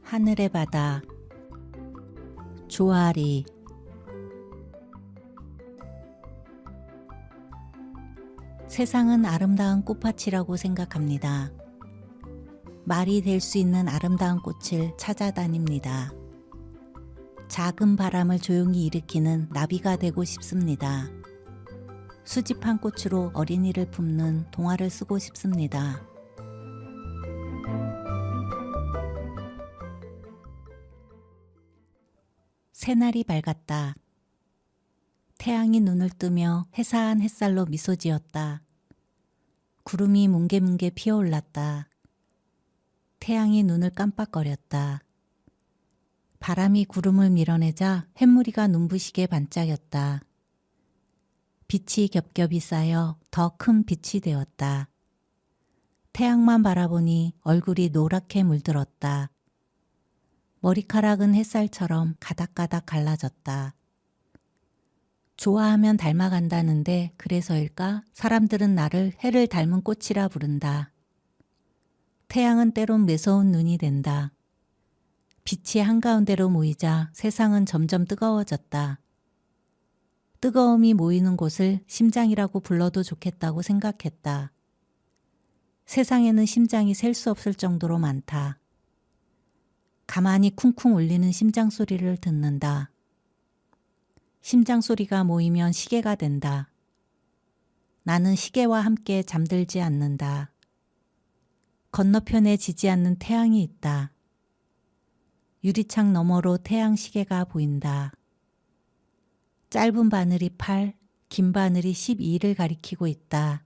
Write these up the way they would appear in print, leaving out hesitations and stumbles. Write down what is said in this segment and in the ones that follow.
하늘의 바다, 조아리. 세상은 아름다운 꽃밭이라고 생각합니다. 말이 될 수 있는 아름다운 꽃을 찾아다닙니다. 작은 바람을 조용히 일으키는 나비가 되고 싶습니다. 수집한 꽃으로 어린이를 품는 동화를 쓰고 싶습니다. 새날이 밝았다. 태양이 눈을 뜨며 해사한 햇살로 미소 지었다. 구름이 뭉게뭉게 피어올랐다. 태양이 눈을 깜빡거렸다. 바람이 구름을 밀어내자 햇무리가 눈부시게 반짝였다. 빛이 겹겹이 쌓여 더 큰 빛이 되었다. 태양만 바라보니 얼굴이 노랗게 물들었다. 머리카락은 햇살처럼 가닥가닥 갈라졌다. 좋아하면 닮아간다는데 그래서일까? 사람들은 나를 해를 닮은 꽃이라 부른다. 태양은 때론 매서운 눈이 된다. 빛이 한가운데로 모이자 세상은 점점 뜨거워졌다. 뜨거움이 모이는 곳을 심장이라고 불러도 좋겠다고 생각했다. 세상에는 심장이 셀 수 없을 정도로 많다. 가만히 쿵쿵 울리는 심장 소리를 듣는다. 심장 소리가 모이면 시계가 된다. 나는 시계와 함께 잠들지 않는다. 건너편에 지지 않는 태양이 있다. 유리창 너머로 태양 시계가 보인다. 짧은 바늘이 8, 긴 바늘이 12를 가리키고 있다.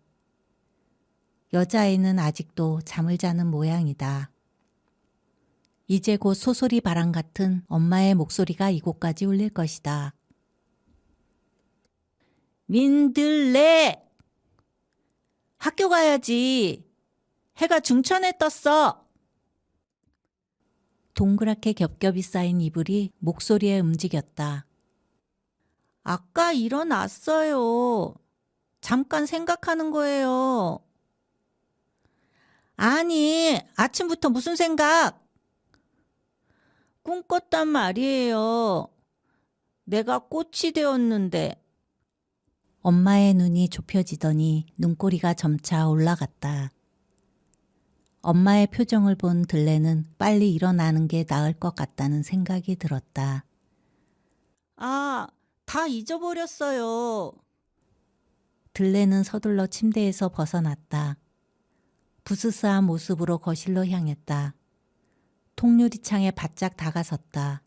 여자아이는 아직도 잠을 자는 모양이다. 이제 곧 소소리 바람 같은 엄마의 목소리가 이곳까지 울릴 것이다. 민들레! 학교 가야지. 해가 중천에 떴어. 동그랗게 겹겹이 쌓인 이불이 목소리에 움직였다. 아까 일어났어요. 잠깐 생각하는 거예요. 아니, 아침부터 무슨 생각? 꿈 꿨단 말이에요. 내가 꽃이 되었는데. 엄마의 눈이 좁혀지더니 눈꼬리가 점차 올라갔다. 엄마의 표정을 본 들레는 빨리 일어나는 게 나을 것 같다는 생각이 들었다. 아, 다 잊어버렸어요. 들레는 서둘러 침대에서 벗어났다. 부스스한 모습으로 거실로 향했다. 통유리창에 바짝 다가섰다.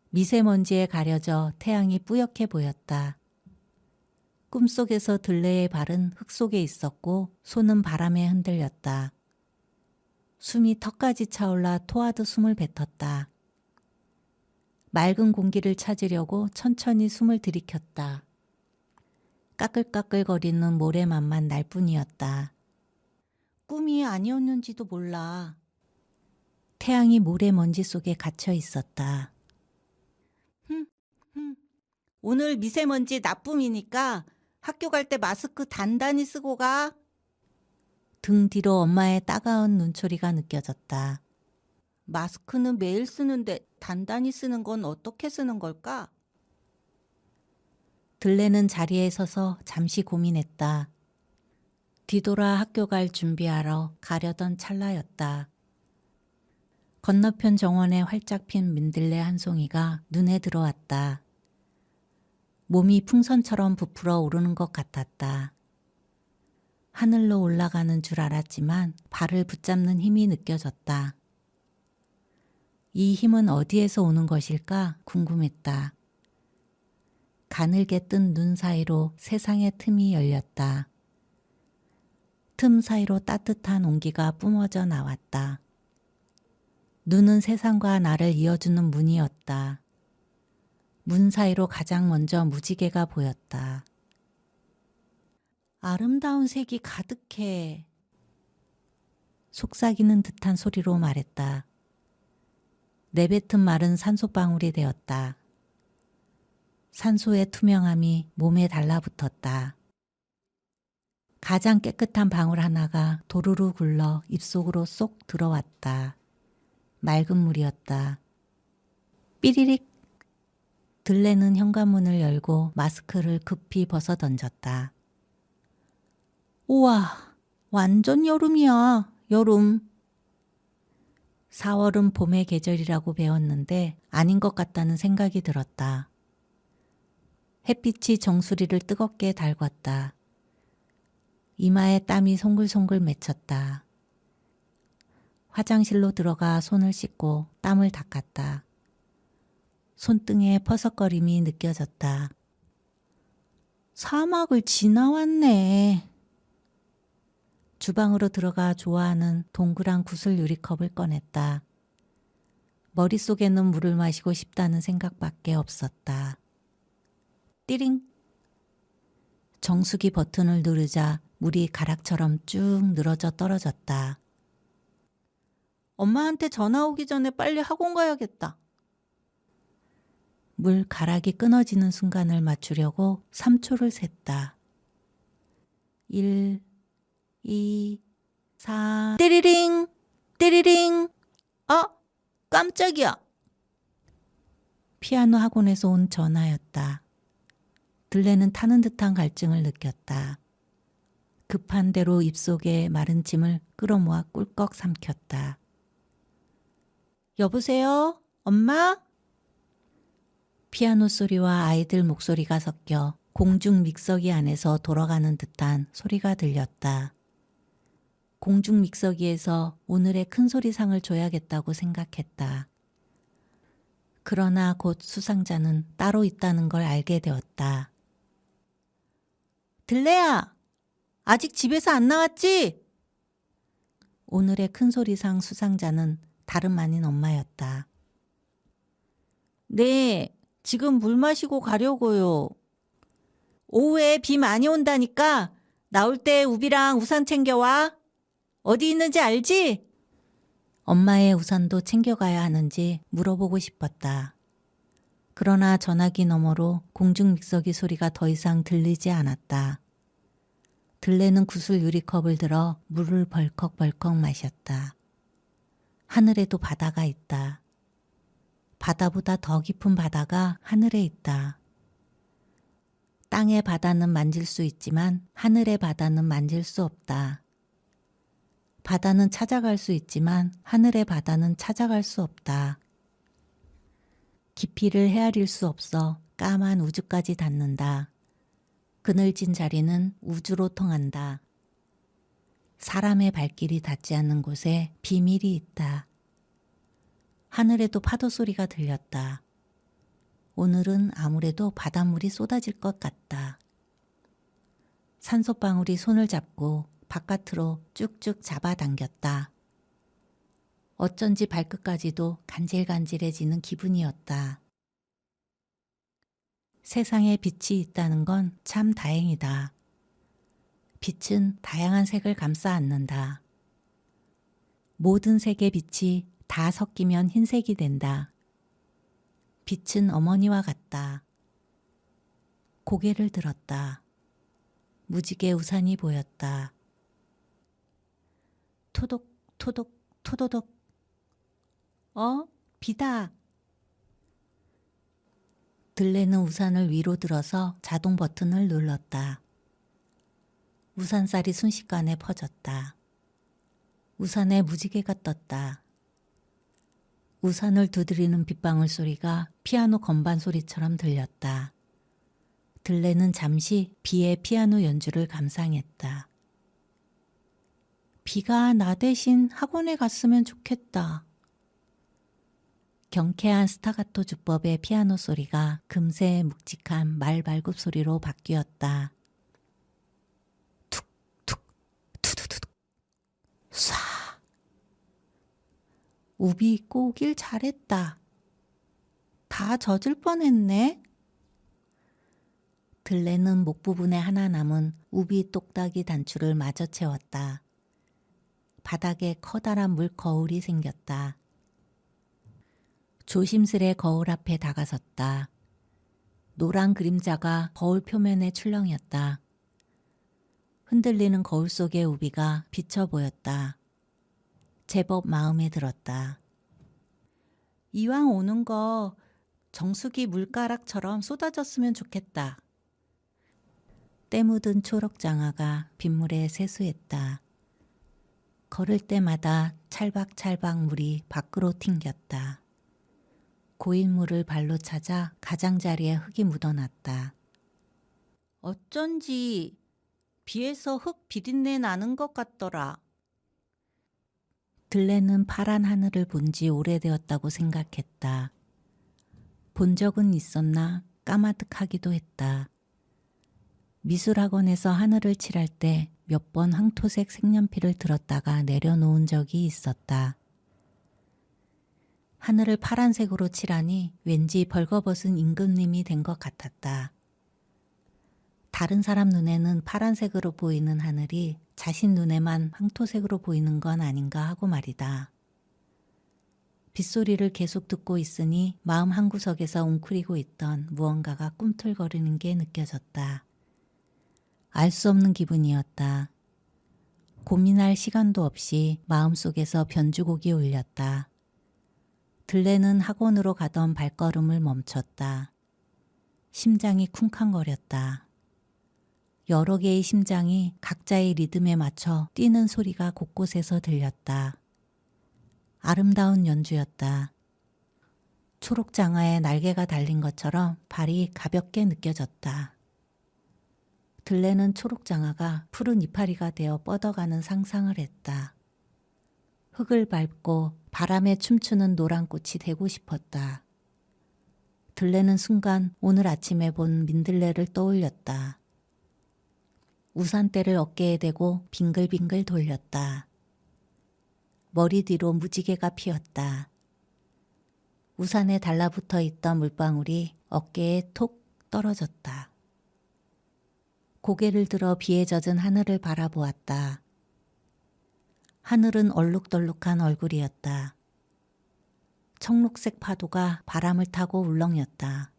미세먼지에 가려져 태양이 뿌옇게 보였다. 꿈속에서 들레의 발은 흙 속에 있었고 손은 바람에 흔들렸다. 숨이 턱까지 차올라 토하듯 숨을 뱉었다. 맑은 공기를 찾으려고 천천히 숨을 들이켰다. 까끌까끌거리는 모래만만 날 뿐이었다. 꿈이 아니었는지도 몰라. 태양이 모래먼지 속에 갇혀 있었다. 오늘 미세먼지 나쁨이니까 학교 갈 때 마스크 단단히 쓰고 가. 등 뒤로 엄마의 따가운 눈초리가 느껴졌다. 마스크는 매일 쓰는데 단단히 쓰는 건 어떻게 쓰는 걸까? 들레는 자리에 서서 잠시 고민했다. 뒤돌아 학교 갈 준비하러 가려던 찰나였다. 건너편 정원에 활짝 핀 민들레 한 송이가 눈에 들어왔다. 몸이 풍선처럼 부풀어 오르는 것 같았다. 하늘로 올라가는 줄 알았지만 발을 붙잡는 힘이 느껴졌다. 이 힘은 어디에서 오는 것일까 궁금했다. 가늘게 뜬 눈 사이로 세상의 틈이 열렸다. 틈 사이로 따뜻한 온기가 뿜어져 나왔다. 눈은 세상과 나를 이어주는 문이었다. 문 사이로 가장 먼저 무지개가 보였다. 아름다운 색이 가득해. 속삭이는 듯한 소리로 말했다. 내뱉은 말은 산소방울이 되었다. 산소의 투명함이 몸에 달라붙었다. 가장 깨끗한 방울 하나가 도루루 굴러 입속으로 쏙 들어왔다. 맑은 물이었다. 삐리릭! 들레는 현관문을 열고 마스크를 급히 벗어던졌다. 우와, 완전 여름이야, 여름. 4월은 봄의 계절이라고 배웠는데 아닌 것 같다는 생각이 들었다. 햇빛이 정수리를 뜨겁게 달궜다. 이마에 땀이 송글송글 맺혔다. 화장실로 들어가 손을 씻고 땀을 닦았다. 손등에 퍼석거림이 느껴졌다. 사막을 지나왔네. 주방으로 들어가 좋아하는 동그란 구슬 유리컵을 꺼냈다. 머릿속에는 물을 마시고 싶다는 생각밖에 없었다. 띠링! 정수기 버튼을 누르자 물이 가락처럼 쭉 늘어져 떨어졌다. 엄마한테 전화 오기 전에 빨리 학원 가야겠다. 물 가락이 끊어지는 순간을 맞추려고 3초를 셌다. 1, 2, 4... 띠리링! 띠리링! 아! 깜짝이야! 피아노 학원에서 온 전화였다. 들레는 타는 듯한 갈증을 느꼈다. 급한 대로 입속에 마른 침을 끌어모아 꿀꺽 삼켰다. 여보세요? 엄마? 피아노 소리와 아이들 목소리가 섞여 공중 믹서기 안에서 돌아가는 듯한 소리가 들렸다. 공중 믹서기에서 오늘의 큰소리상을 줘야겠다고 생각했다. 그러나 곧 수상자는 따로 있다는 걸 알게 되었다. 들레야! 아직 집에서 안 나왔지? 오늘의 큰소리상 수상자는 다름 아닌 엄마였다. 네, 지금 물 마시고 가려고요. 오후에 비 많이 온다니까 나올 때 우비랑 우산 챙겨와. 어디 있는지 알지? 엄마의 우산도 챙겨가야 하는지 물어보고 싶었다. 그러나 전화기 너머로 공중 믹서기 소리가 더 이상 들리지 않았다. 들레는 구슬 유리컵을 들어 물을 벌컥벌컥 마셨다. 하늘에도 바다가 있다. 바다보다 더 깊은 바다가 하늘에 있다. 땅의 바다는 만질 수 있지만 하늘의 바다는 만질 수 없다. 바다는 찾아갈 수 있지만 하늘의 바다는 찾아갈 수 없다. 깊이를 헤아릴 수 없어 까만 우주까지 닿는다. 그늘진 자리는 우주로 통한다. 사람의 발길이 닿지 않는 곳에 비밀이 있다. 하늘에도 파도 소리가 들렸다. 오늘은 아무래도 바닷물이 쏟아질 것 같다. 산소방울이 손을 잡고 바깥으로 쭉쭉 잡아당겼다. 어쩐지 발끝까지도 간질간질해지는 기분이었다. 세상에 빛이 있다는 건 참 다행이다. 빛은 다양한 색을 감싸 안는다. 모든 색의 빛이 다 섞이면 흰색이 된다. 빛은 어머니와 같다. 고개를 들었다. 무지개 우산이 보였다. 토독 토독 토도독. 비다. 들레는 우산을 위로 들어서 자동 버튼을 눌렀다. 우산살이 순식간에 퍼졌다. 우산에 무지개가 떴다. 우산을 두드리는 빗방울 소리가 피아노 건반 소리처럼 들렸다. 들레는 잠시 비의 피아노 연주를 감상했다. 비가 나 대신 학원에 갔으면 좋겠다. 경쾌한 스타가토 주법의 피아노 소리가 금세 묵직한 말 발굽 소리로 바뀌었다. 툭툭 투두두둑 쏴. 우비 꼬길 잘했다. 다 젖을 뻔했네. 들레는 목 부분에 하나 남은 우비 똑딱이 단추를 마저 채웠다. 바닥에 커다란 물 거울이 생겼다. 조심스레 거울 앞에 다가섰다. 노란 그림자가 거울 표면에 출렁였다. 흔들리는 거울 속의 우비가 비쳐 보였다. 제법 마음에 들었다. 이왕 오는 거 정수기 물가락처럼 쏟아졌으면 좋겠다. 때 묻은 초록장화가 빗물에 세수했다. 걸을 때마다 찰박찰박 물이 밖으로 튕겼다. 고인 물을 발로 찾아 가장자리에 흙이 묻어났다. 어쩐지 비에서 흙 비린내 나는 것 같더라. 들레는 파란 하늘을 본 지 오래되었다고 생각했다. 본 적은 있었나 까마득하기도 했다. 미술학원에서 하늘을 칠할 때 몇 번 황토색 색연필을 들었다가 내려놓은 적이 있었다. 하늘을 파란색으로 칠하니 왠지 벌거벗은 임금님이 된 것 같았다. 다른 사람 눈에는 파란색으로 보이는 하늘이 자신 눈에만 황토색으로 보이는 건 아닌가 하고 말이다. 빗소리를 계속 듣고 있으니 마음 한구석에서 웅크리고 있던 무언가가 꿈틀거리는 게 느껴졌다. 알 수 없는 기분이었다. 고민할 시간도 없이 마음속에서 변주곡이 울렸다. 들레는 학원으로 가던 발걸음을 멈췄다. 심장이 쿵쾅거렸다. 여러 개의 심장이 각자의 리듬에 맞춰 뛰는 소리가 곳곳에서 들렸다. 아름다운 연주였다. 초록장화에 날개가 달린 것처럼 발이 가볍게 느껴졌다. 들레는 초록장화가 푸른 이파리가 되어 뻗어가는 상상을 했다. 흙을 밟고 바람에 춤추는 노란 꽃이 되고 싶었다. 들레는 순간 오늘 아침에 본 민들레를 떠올렸다. 우산대를 어깨에 대고 빙글빙글 돌렸다. 머리 뒤로 무지개가 피었다. 우산에 달라붙어 있던 물방울이 어깨에 톡 떨어졌다. 고개를 들어 비에 젖은 하늘을 바라보았다. 하늘은 얼룩덜룩한 얼굴이었다. 청록색 파도가 바람을 타고 울렁였다.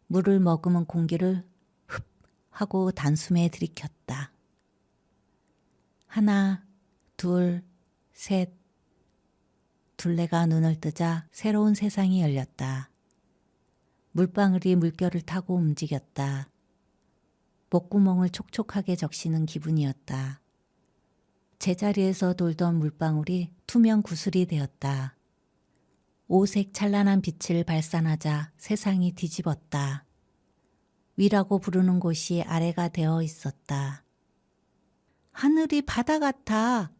물을 머금은 공기를 흡 하고 단숨에 들이켰다. 하나, 둘, 셋. 둘레가 눈을 뜨자 새로운 세상이 열렸다. 물방울이 물결을 타고 움직였다. 목구멍을 촉촉하게 적시는 기분이었다. 제자리에서 돌던 물방울이 투명 구슬이 되었다. 오색 찬란한 빛을 발산하자 세상이 뒤집었다. 위라고 부르는 곳이 아래가 되어 있었다. 하늘이 바다 같아.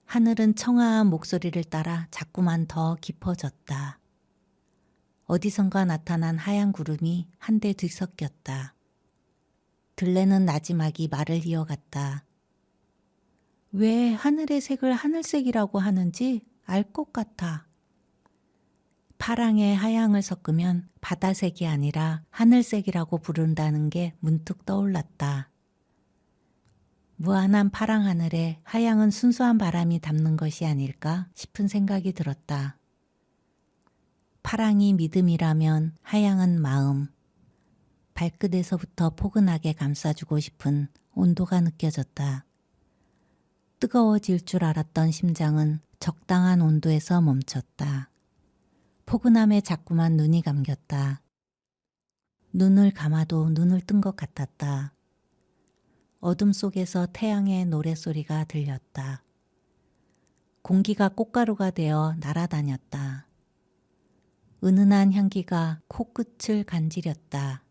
하늘은 청아한 목소리를 따라 자꾸만 더 깊어졌다. 어디선가 나타난 하얀 구름이 한데 뒤섞였다. 들레는 나지막이 말을 이어갔다. 왜 하늘의 색을 하늘색이라고 하는지 알 것 같아. 파랑에 하양을 섞으면 바다색이 아니라 하늘색이라고 부른다는 게 문득 떠올랐다. 무한한 파랑 하늘에 하양은 순수한 바람이 담는 것이 아닐까 싶은 생각이 들었다. 파랑이 믿음이라면 하양은 마음. 발끝에서부터 포근하게 감싸주고 싶은 온도가 느껴졌다. 뜨거워질 줄 알았던 심장은 적당한 온도에서 멈췄다. 포근함에 자꾸만 눈이 감겼다. 눈을 감아도 눈을 뜬 것 같았다. 어둠 속에서 태양의 노랫소리가 들렸다. 공기가 꽃가루가 되어 날아다녔다. 은은한 향기가 코끝을 간지렸다.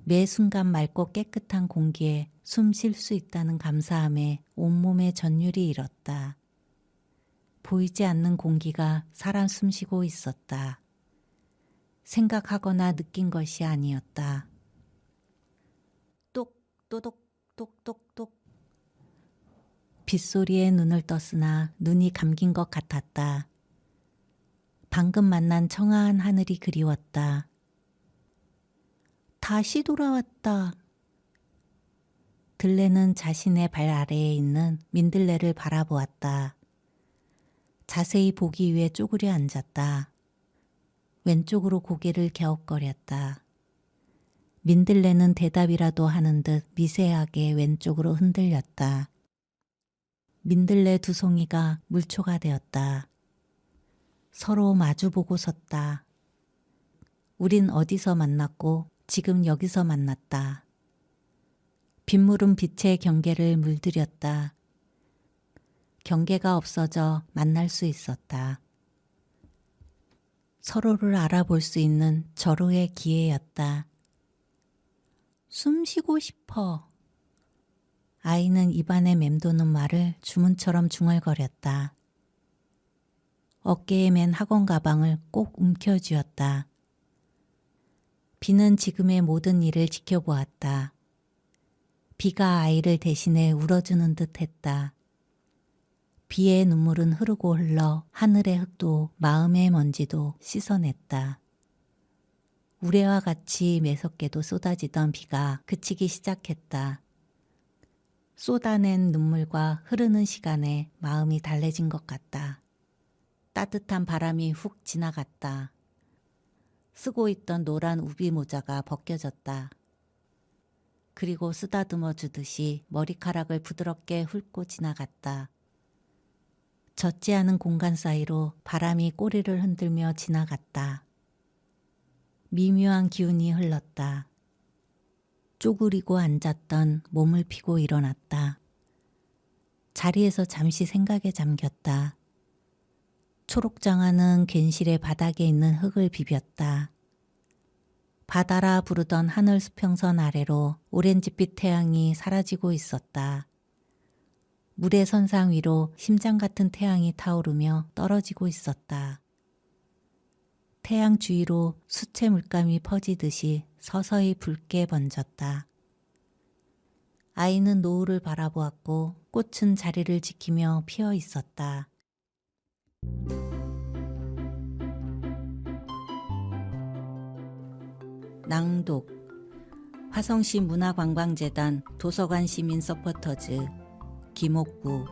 매 순간 맑고 깨끗한 공기에 숨 쉴 수 있다는 감사함에 온몸에 전율이 일었다. 보이지 않는 공기가 사람 숨쉬고 있었다. 생각하거나 느낀 것이 아니었다. 똑또독 똑똑똑. 빗소리에 눈을 떴으나 눈이 감긴 것 같았다. 방금 만난 청아한 하늘이 그리웠다. 다시 돌아왔다. 들레는 자신의 발 아래에 있는 민들레를 바라보았다. 자세히 보기 위해 쪼그려 앉았다. 왼쪽으로 고개를 갸웃거렸다. 민들레는 대답이라도 하는 듯 미세하게 왼쪽으로 흔들렸다. 민들레 두 송이가 물초가 되었다. 서로 마주보고 섰다. 우린 어디서 만났고 지금 여기서 만났다. 빗물은 빛의 경계를 물들였다. 경계가 없어져 만날 수 있었다. 서로를 알아볼 수 있는 절호의 기회였다. 숨 쉬고 싶어. 아이는 입안에 맴도는 말을 주문처럼 중얼거렸다. 어깨에 맨 학원 가방을 꼭 움켜쥐었다. 비는 지금의 모든 일을 지켜보았다. 비가 아이를 대신해 울어주는 듯 했다. 비의 눈물은 흐르고 흘러 하늘의 흙도 마음의 먼지도 씻어냈다. 우레와 같이 매섭게도 쏟아지던 비가 그치기 시작했다. 쏟아낸 눈물과 흐르는 시간에 마음이 달래진 것 같다. 따뜻한 바람이 훅 지나갔다. 쓰고 있던 노란 우비 모자가 벗겨졌다. 그리고 쓰다듬어 주듯이 머리카락을 부드럽게 훑고 지나갔다. 젖지 않은 공간 사이로 바람이 꼬리를 흔들며 지나갔다. 미묘한 기운이 흘렀다. 쪼그리고 앉았던 몸을 피고 일어났다. 자리에서 잠시 생각에 잠겼다. 초록장화는 괜시레 바닥에 있는 흙을 비볐다. 바다라 부르던 하늘 수평선 아래로 오렌지빛 태양이 사라지고 있었다. 물의 선상 위로 심장 같은 태양이 타오르며 떨어지고 있었다. 태양 주위로 수채 물감이 퍼지듯이 서서히 붉게 번졌다. 아이는 노을을 바라보았고 꽃은 자리를 지키며 피어 있었다. 낭독 화성시 문화관광재단 도서관 시민 서포터즈 김옥구